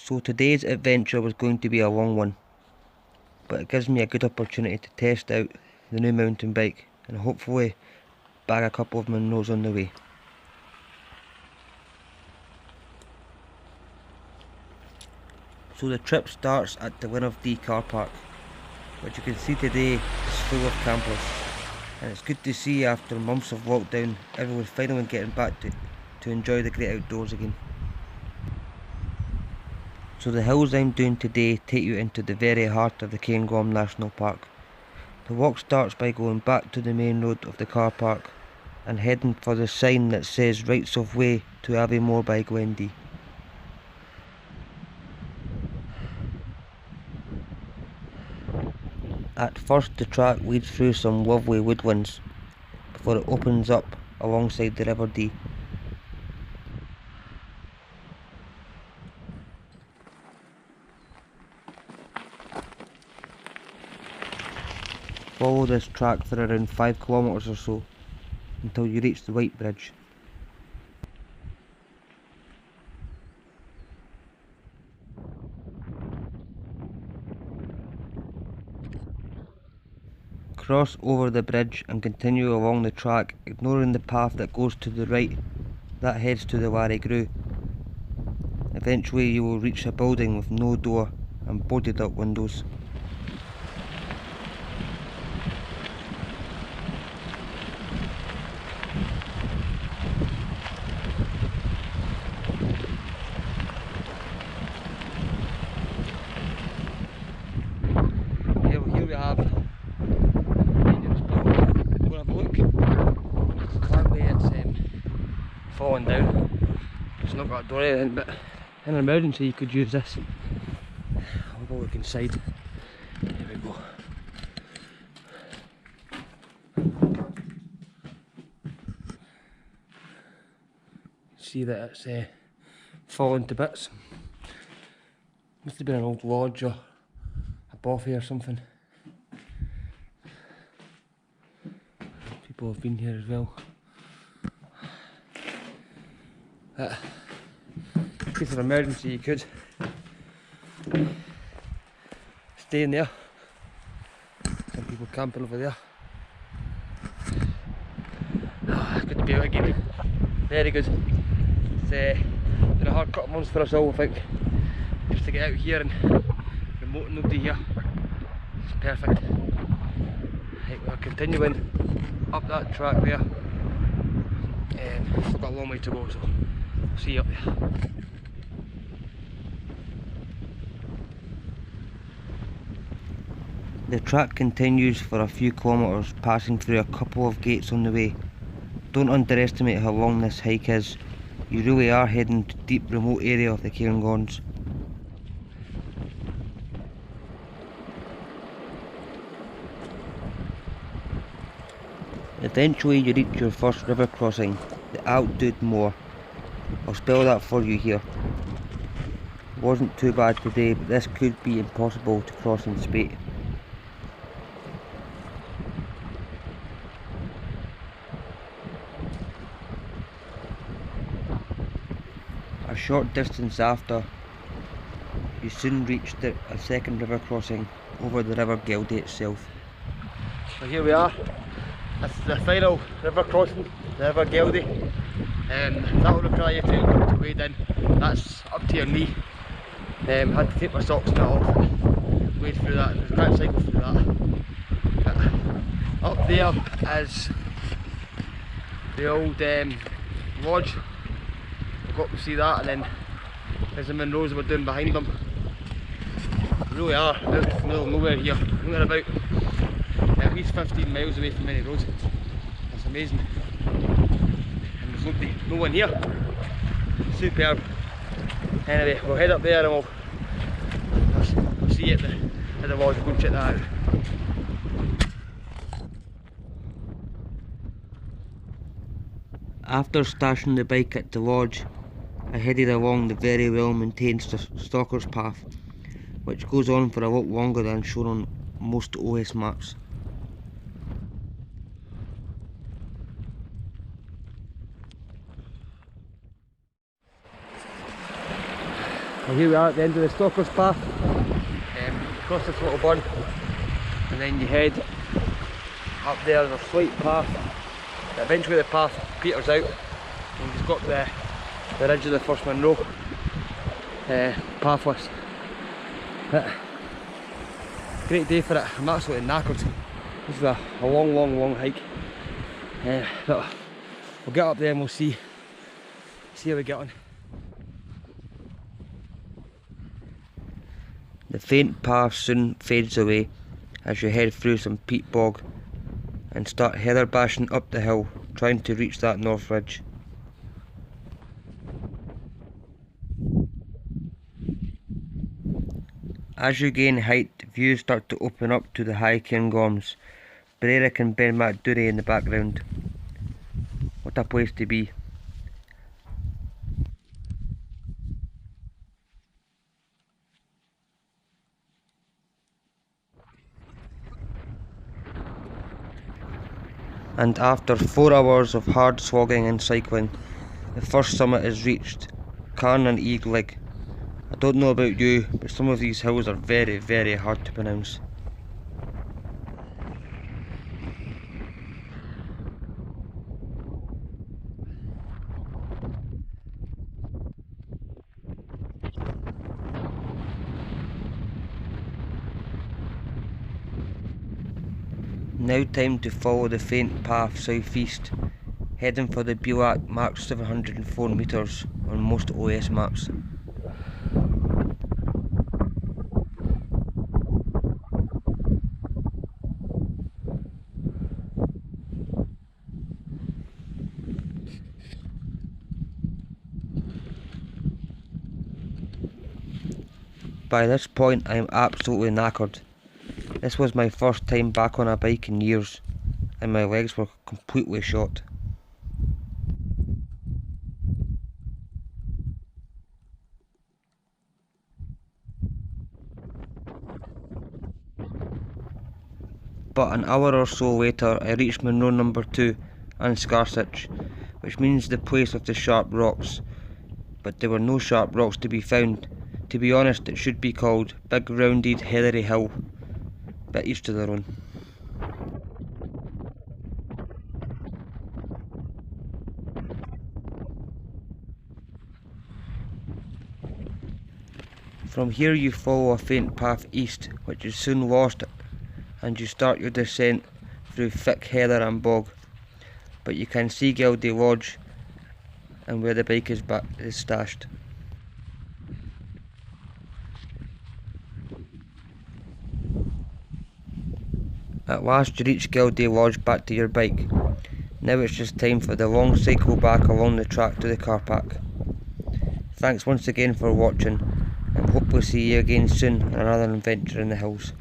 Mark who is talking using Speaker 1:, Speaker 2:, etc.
Speaker 1: So today's adventure was going to be a long one, but it gives me a good opportunity to test out the new mountain bike and hopefully bag a couple of Monroes on the way. So the trip starts at the Win of D car park, which you can see today is full of campers, and it's good to see after months of lockdown everyone's finally getting back to enjoy the great outdoors again. So the hills I'm doing today take you into the very heart of the Cairngorms National Park. The walk starts by going back to the main road of the car park and heading for the sign that says Rights of Way to Aviemore by Glendy. At first the track leads through some lovely woodlands before it opens up alongside the River Dee. Follow this track for around 5 kilometres or so until you reach the White Bridge. Cross over the bridge and continue along the track, ignoring the path that goes to the right that heads to the Wari Grue. Eventually you will reach a building with no door and boarded up windows. Here we have dangerous building. Go and have a look. That way it's falling down. It's not got a door or anything, but in an emergency you could use this. I'll go look inside. Here we go. See that it's fallen to bits. Must have been an old lodge or a bothy or something. People have been here as well. In case of emergency you could stay in there. Some people camping over there. Good to be out again. Very good. It's been a hard couple of months for us all, I think. Just to get out here and remote and nobody here. It's perfect. Right, we're continuing up that track there. We've got a long way to go, so I'll see you up there. The track continues for a few kilometres, passing through a couple of gates on the way. Don't underestimate how long this hike is. You really are heading to a deep remote area of the Cairngorms. Eventually you reach your first river crossing, the Altdude Moor. I'll spell that for you here. Wasn't too bad today, but this could be impossible to cross in spate. A short distance after, you soon reached a second river crossing over the River Geldy itself. So here we are. This is the final river crossing, the River Geldy. That will require you to wade in. That's up to your knee. Had to take my socks and that off and wade through that. You can't cycle through that. Up there is the old lodge. We've got to see that, and then there's the Monroes we're doing behind them. We really are out in the middle of nowhere here. We're about at least 15 miles away from any roads. That's amazing. And there's no one here. Superb. Anyway, we'll head up there and we'll see you at the lodge. We'll go and check that out. After stashing the bike at the lodge, I headed along the very well maintained Stalker's Path, which goes on for a lot longer than shown on most OS maps. So here we are at the end of the Stalker's Path. Cross this little burn and then you head up there. There's a slight path. Eventually the path peters out and you've got the ridge of the First Monroe pathless. Great day for it. I'm absolutely knackered. This is a long hike. But we'll get up there and we'll see how we get on. The faint path soon fades away as you head through some peat bog and start heather bashing up the hill, trying to reach that north ridge. As you gain height, views start to open up to the high cairngorms, Berwick and Ben MacDory in the background. What a place to be. And after 4 hours of hard slogging and cycling, the first summit is reached, Cairn and Eagleg. I don't know about you, but some of these hills are very hard to pronounce. Now time to follow the faint path southeast, heading for the Biwak marked 704 metres on most OS maps. By this point I am absolutely knackered. This was my first time back on a bike in years, and my legs were completely shot. But an hour or so later I reached Monroe number 2 and Sgarsoch, which means the place of the sharp rocks, but there were no sharp rocks to be found. To be honest, it should be called Big Rounded Heathery Hill, but each to their own. From here you follow a faint path east, which is soon lost, and you start your descent through thick heather and bog, but you can see Gildea Lodge and where the bike is stashed. At last you reach Gildea Lodge back to your bike. Now it's just time for the long cycle back along the track to the car park. Thanks once again for watching, and hope we'll see you again soon on another adventure in the hills.